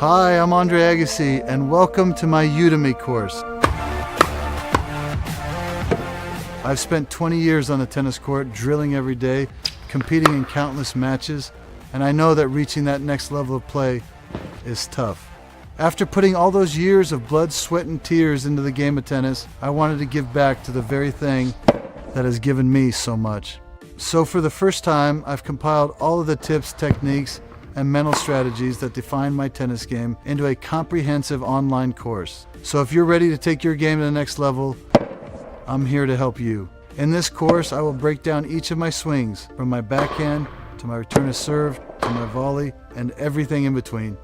Hi, I'm Agassi, and welcome to my Udemy course. I've spent 20 years on the tennis court, drilling every day, competing in countless matches, and I know that reaching that next level of play is tough. After putting all those years of blood, sweat, and tears into the game of tennis, I wanted to give back to the very thing that has given me so much. So for the first time, I've compiled all of the tips, techniques, and mental strategies that define my tennis game into a comprehensive online course. So if you're ready to take your game to the next level, I'm here to help you. In this course, I will break down each of my swings, from my backhand to my return to serve to my volley and everything in between.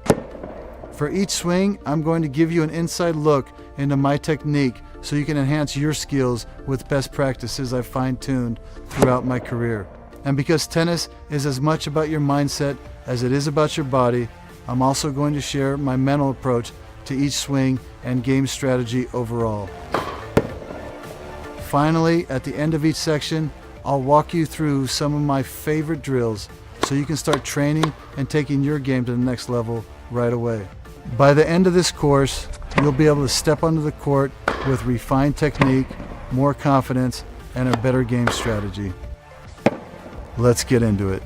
For each swing, I'm going to give you an inside look into my technique so you can enhance your skills with best practices I've fine-tuned throughout my career. And because tennis is as much about your mindset as it is about your body, I'm also going to share my mental approach to each swing and game strategy overall. Finally, at the end of each section, I'll walk you through some of my favorite drills so you can start training and taking your game to the next level right away. By the end of this course, you'll be able to step onto the court with refined technique, more confidence, and a better game strategy. Let's get into it.